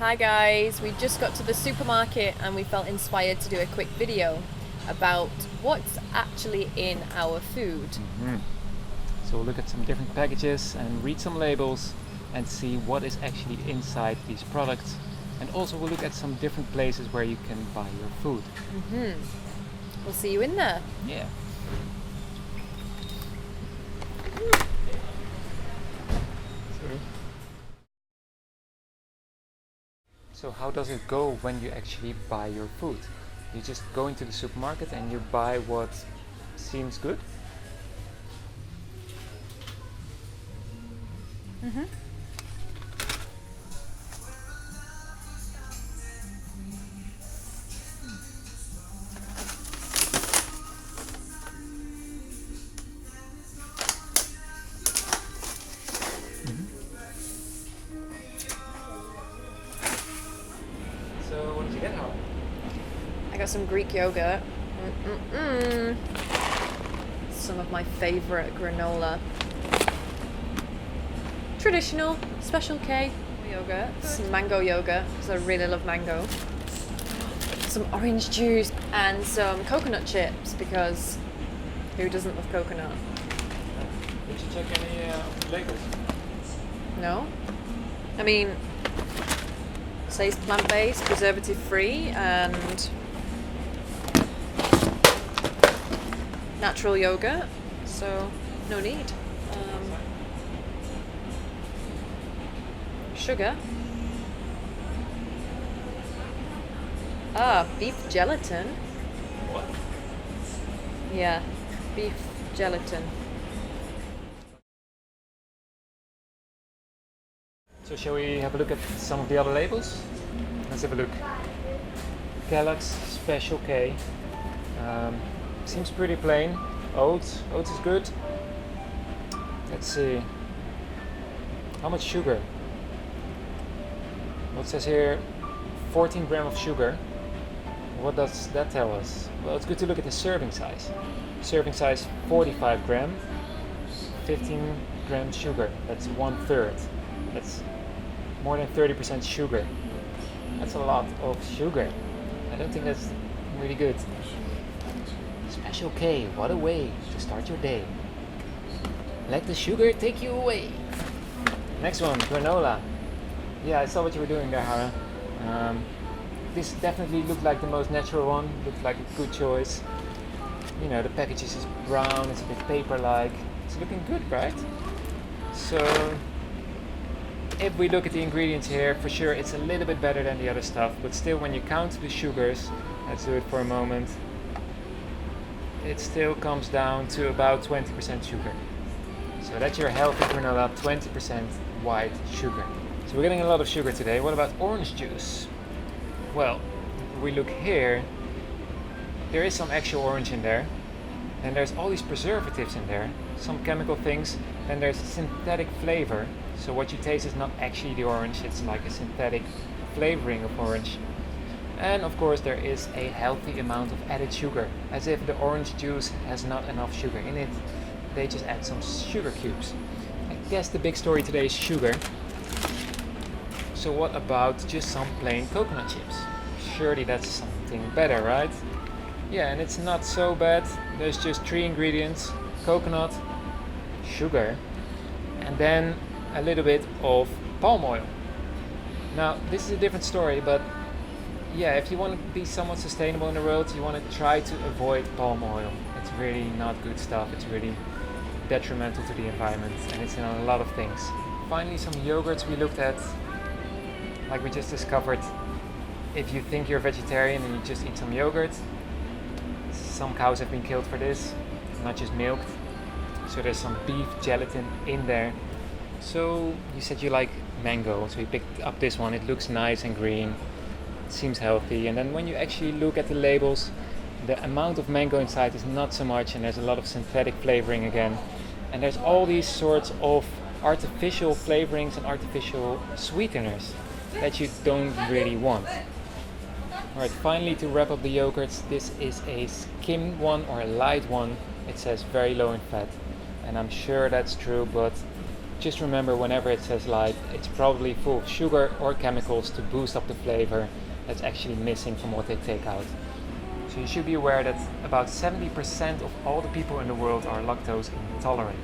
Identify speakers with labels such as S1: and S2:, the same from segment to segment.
S1: Hi guys, we just got to the supermarket and we felt inspired to do a quick video about what's actually in our food.
S2: So we'll look at some different packages and read some labels and see what is actually inside these products. And also we'll look at some different places where you can buy your food.
S1: We'll see you in there.
S2: Yeah. So how does it go when you actually buy your food? You just go into the supermarket and you buy what seems good? So what did you get, Howard?
S1: I got some Greek yogurt. Some of my favorite granola. Traditional Special K yogurt. Some mango yogurt because I really love mango. Some orange juice and some coconut chips because who doesn't love coconut?
S2: Did you check any labels?
S1: No? I mean, it says plant-based, preservative-free and natural yogurt, so no need. Sugar. Beef gelatin.
S2: What?
S1: Yeah, beef gelatin.
S2: So shall we have a look at some of the other labels? Let's have a look. Kellogg's Special K. Seems pretty plain. Oats is good. Let's see. How much sugar? What says here? 14 gram of sugar. What does that tell us? Well, it's good to look at the serving size. Serving size 45 gram, 15 gram sugar. That's 1/3. That's more than 30% sugar. That's a lot of sugar. I don't think that's really good. Special K, what a way to start your day. Let the sugar take you away. Next one, granola. Yeah, I saw what you were doing there, Hara. This definitely looked like the most natural one. Looked like a good choice. You know, the package is brown, it's a bit paper-like. It's looking good, right? So, if we look at the ingredients here, for sure it's a little bit better than the other stuff, but still when you count the sugars, let's do it for a moment, it still comes down to about 20% sugar. So that's your healthy granola, 20% white sugar. So we're getting a lot of sugar today. What about orange juice? Well, if we look here, there is some actual orange in there, and there's all these preservatives in there, some chemical things, and there's synthetic flavor. So what you taste is not actually the orange, it's like a synthetic flavoring of orange. And of course there is a healthy amount of added sugar, as if the orange juice has not enough sugar in it. They just add some sugar cubes. I guess the big story today is sugar. So what about just some plain coconut chips? Surely that's something better, right? Yeah, and it's not so bad. There's just 3 ingredients: coconut, sugar, and then a little bit of palm oil. Now, this is a different story, but yeah, if you want to be somewhat sustainable in the world, you want to try to avoid palm oil. It's really not good stuff. It's really detrimental to the environment, and it's in a lot of things. Finally, some yogurts we looked at. Like we just discovered, if you think you're a vegetarian and you just eat some yogurt, some cows have been killed for this, not just milked. So there's some beef gelatin in there. So you said you like mango, so you picked up this one. It looks nice and green, it seems healthy. And then when you actually look at the labels, the amount of mango inside is not so much, and there's a lot of synthetic flavoring again. And there's all these sorts of artificial flavorings and artificial sweeteners that you don't really want. Alright, finally to wrap up the yogurts, this is a skim one or a light one. It says very low in fat, and I'm sure that's true, but just remember whenever it says light, it's probably full of sugar or chemicals to boost up the flavor that's actually missing from what they take out. So you should be aware that about 70% of all the people in the world are lactose intolerant.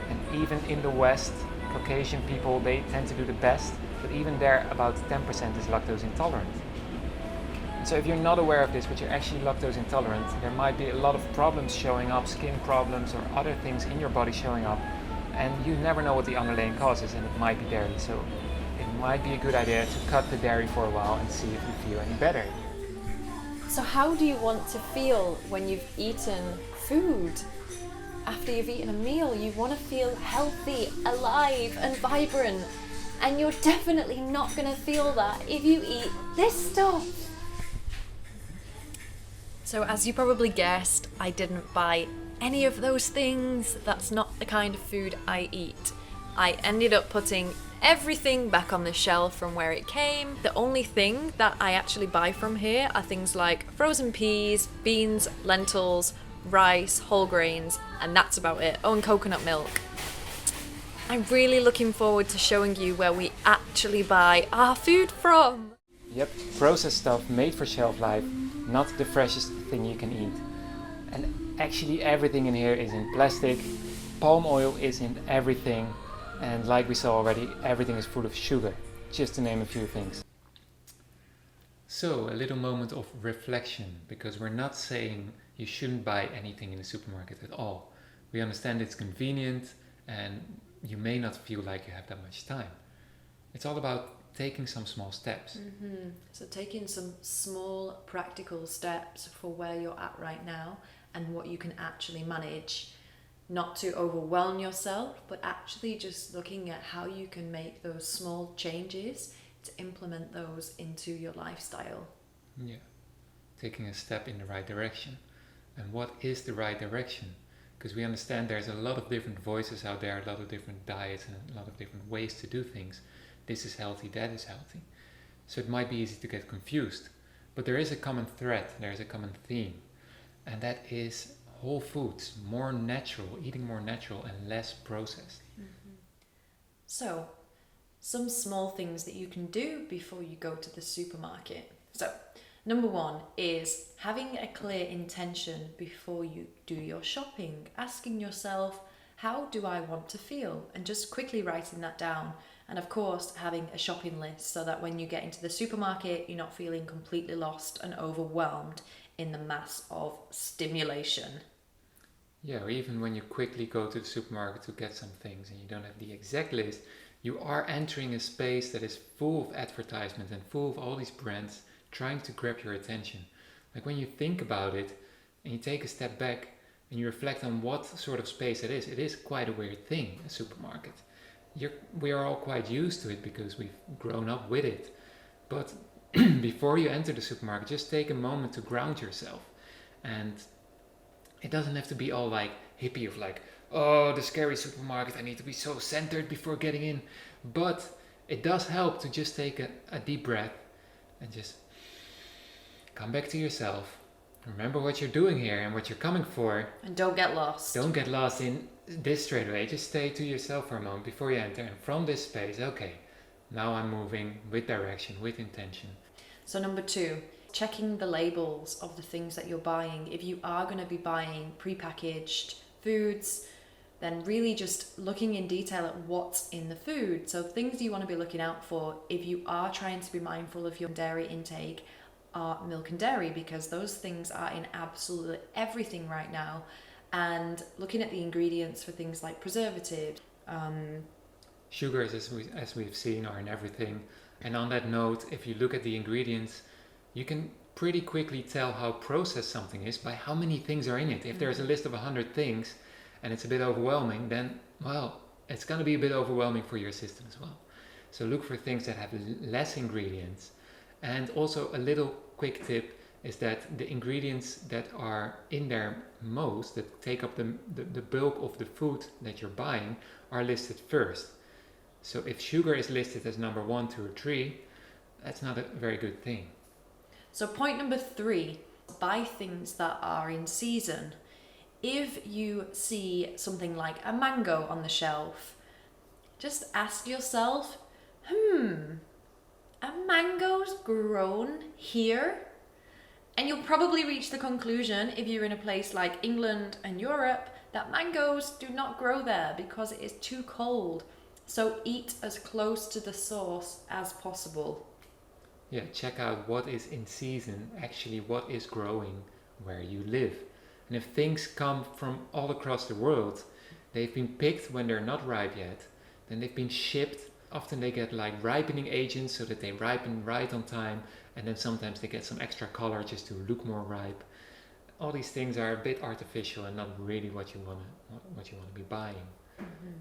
S2: And even in the West, Caucasian people, they tend to do the best, but even there about 10% is lactose intolerant. So if you're not aware of this, but you're actually lactose intolerant, there might be a lot of problems showing up, skin problems or other things in your body showing up, and you never know what the underlying cause is, and it might be dairy. So it might be a good idea to cut the dairy for a while and see if you feel any better.
S1: So how do you want to feel when you've eaten food? After you've eaten a meal, you want to feel healthy, alive and vibrant. And you're definitely not going to feel that if you eat this stuff. So as you probably guessed, I didn't buy any of those things. That's not the kind of food I eat. I ended up putting everything back on the shelf from where it came. The only thing that I actually buy from here are things like frozen peas, beans, lentils, rice, whole grains, and that's about it. Oh, and coconut milk. I'm really looking forward to showing you where we actually buy our food from.
S2: Yep, processed stuff made for shelf life, not the freshest thing you can eat. And actually everything in here is in plastic, palm oil is in everything, and like we saw already, everything is full of sugar, just to name a few things. So, a little moment of reflection, because we're not saying you shouldn't buy anything in the supermarket at all. We understand it's convenient and you may not feel like you have that much time. It's all about taking some small steps.
S1: So taking some small practical steps for where you're at right now and what you can actually manage. Not to overwhelm yourself, but actually just looking at how you can make those small changes to implement those into your lifestyle.
S2: Yeah, taking a step in the right direction. And what is the right direction? Because we understand there's a lot of different voices out there, a lot of different diets and a lot of different ways to do things. This is healthy, that is healthy. So it might be easy to get confused. But there is a common thread, there's a common theme. And that is whole foods, more natural, eating more natural and less processed.
S1: So, some small things that you can do before you go to the supermarket. So, number one is having a clear intention before you do your shopping. Asking yourself, how do I want to feel? And just quickly writing that down. And of course, having a shopping list so that when you get into the supermarket, you're not feeling completely lost and overwhelmed in the mass of stimulation.
S2: Yeah, or even when you quickly go to the supermarket to get some things and you don't have the exact list, you are entering a space that is full of advertisements and full of all these brands trying to grab your attention. Like when you think about it and you take a step back and you reflect on what sort of space it is quite a weird thing, a supermarket. We are all quite used to it because we've grown up with it. But before you enter the supermarket, just take a moment to ground yourself. And it doesn't have to be all like hippie of like, oh, the scary supermarket, I need to be so centered before getting in. But it does help to just take a deep breath and just come back to yourself. Remember what you're doing here and what you're coming for.
S1: And don't get lost.
S2: Don't get lost in this straight away. Just stay to yourself for a moment before you enter. And from this space, okay, now I'm moving with direction, with intention.
S1: So number two, checking the labels of the things that you're buying. If you are going to be buying prepackaged foods, then really just looking in detail at what's in the food. So things you want to be looking out for if you are trying to be mindful of your dairy intake are milk and dairy, because those things are in absolutely everything right now. And looking at the ingredients for things like preservatives,
S2: sugars, as we've seen, are in everything. And on that note, if you look at the ingredients, you can pretty quickly tell how processed something is by how many things are in it. If there's a list of 100 things and it's a bit overwhelming, then, well, it's going to be a bit overwhelming for your system as well. So look for things that have less ingredients. And also a little quick tip is that the ingredients that are in there most, that take up the bulk of the food that you're buying, are listed first. So if sugar is listed as number 1, 2, or 3, that's not a very good thing.
S1: So point number 3, buy things that are in season. If you see something like a mango on the shelf, just ask yourself, are mangoes grown here? And you'll probably reach the conclusion, if you're in a place like England and Europe, that mangoes do not grow there because it is too cold. So eat as close to the source as possible.
S2: Yeah, check out what is in season, actually what is growing where you live. And if things come from all across the world, they've been picked when they're not ripe yet, then they've been shipped. Often they get like ripening agents so that they ripen right on time, and then sometimes they get some extra color just to look more ripe. All these things are a bit artificial and not really what you want to be buying.
S1: Mm-hmm.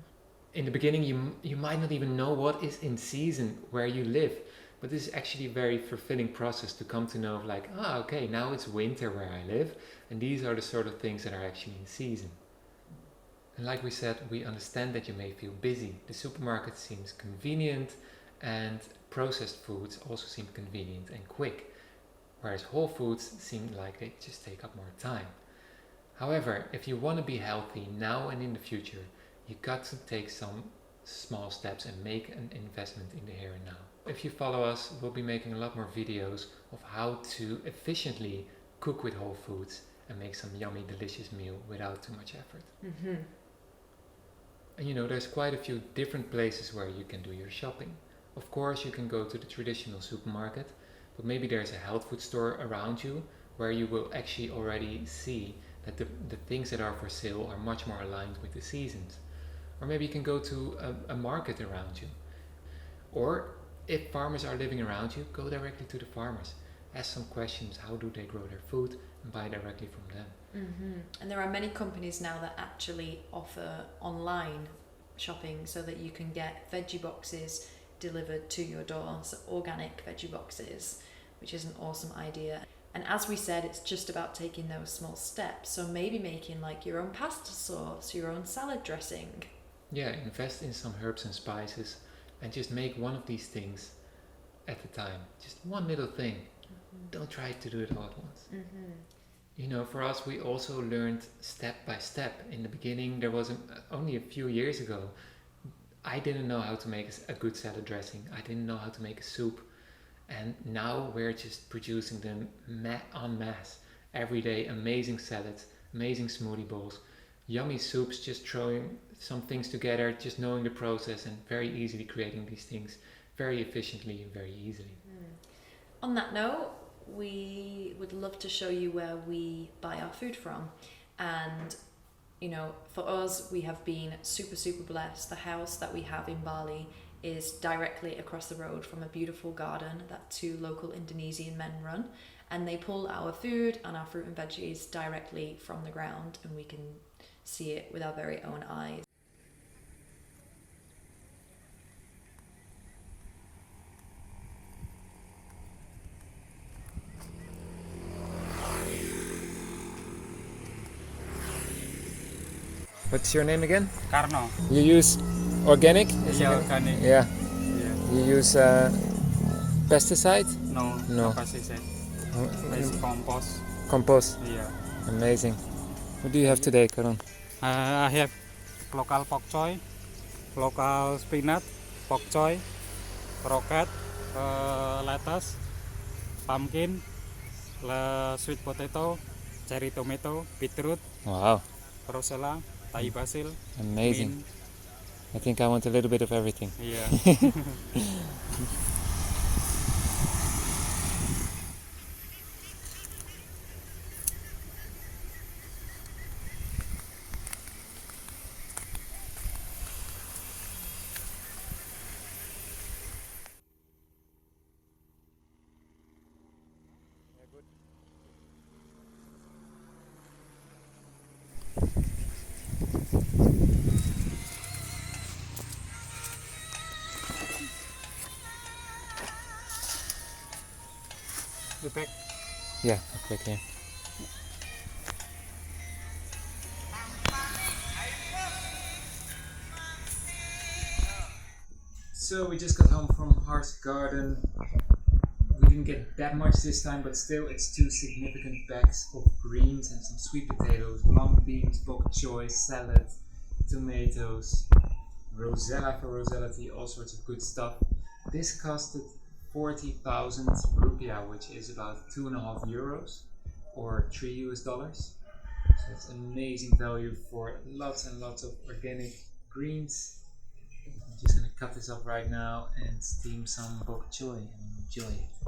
S2: In the beginning, you might not even know what is in season where you live, but this is actually a very fulfilling process to come to know of like, okay, now it's winter where I live, and these are the sort of things that are actually in season. And like we said, we understand that you may feel busy. The supermarket seems convenient, and processed foods also seem convenient and quick, whereas whole foods seem like they just take up more time. However, if you want to be healthy now and in the future, you got to take some small steps and make an investment in the here and now. If you follow us, we'll be making a lot more videos of how to efficiently cook with whole foods and make some yummy, delicious meal without too much effort.
S1: Mm-hmm.
S2: And there's quite a few different places where you can do your shopping. Of course, you can go to the traditional supermarket, but maybe there's a health food store around you where you will actually already see that the things that are for sale are much more aligned with the seasons. Or maybe you can go to a market around you. Or if farmers are living around you, go directly to the farmers. Ask some questions, how do they grow their food, and buy directly from them.
S1: Mm-hmm. And there are many companies now that actually offer online shopping so that you can get veggie boxes delivered to your door, so organic veggie boxes, which is an awesome idea. And as we said, it's just about taking those small steps. So maybe making like your own pasta sauce, your own salad dressing.
S2: Yeah, invest in some herbs and spices and just make one of these things at a time. Just one little thing. Mm-hmm. Don't try to do it all at once. Mm-hmm. For us, we also learned step by step. In the beginning, there was only a few years ago, I didn't know how to make a good salad dressing. I didn't know how to make a soup. And now we're just producing them en masse. Every day, amazing salads, amazing smoothie bowls, yummy soups, just throwing some things together, just knowing the process and very easily creating these things very efficiently and very easily.
S1: On that note, we would love to show you where we buy our food from. And for us, we have been super, super blessed. The house that we have in Bali is directly across the road from a beautiful garden that 2 local Indonesian men run, and they pull our food and our fruit and veggies directly from the ground, and we can see it with our very own eyes.
S2: What's your name again?
S3: Karno.
S2: You use organic?
S3: Yeah, organic.
S2: Yeah.
S3: Yeah.
S2: You use pesticide?
S3: No.
S2: No.
S3: Pesticide. It's compost.
S2: Compost?
S3: Yeah.
S2: Amazing. What do you have today, Karan?
S3: I have local pak choy, local spinach, pak choy, rocket, lettuce, pumpkin, sweet potato, cherry tomato, beetroot,
S2: Wow.
S3: rosella, Thai basil.
S2: Amazing.
S3: Mint.
S2: I think I want a little bit of everything.
S3: Yeah. The pack.
S2: Yeah, okay, clear. So we just got home from Heart's Garden. We didn't get that much this time, but still it's 2 significant bags of greens and some sweet potatoes, long beans, bok choy, salad, tomatoes, Rosella for Rosella tea, all sorts of good stuff. This costed 40,000 rupiah, which is about 2.5 euros or 3 US dollars. So it's amazing value for lots and lots of organic greens. I'm just gonna cut this up right now and steam some bok choy and enjoy it.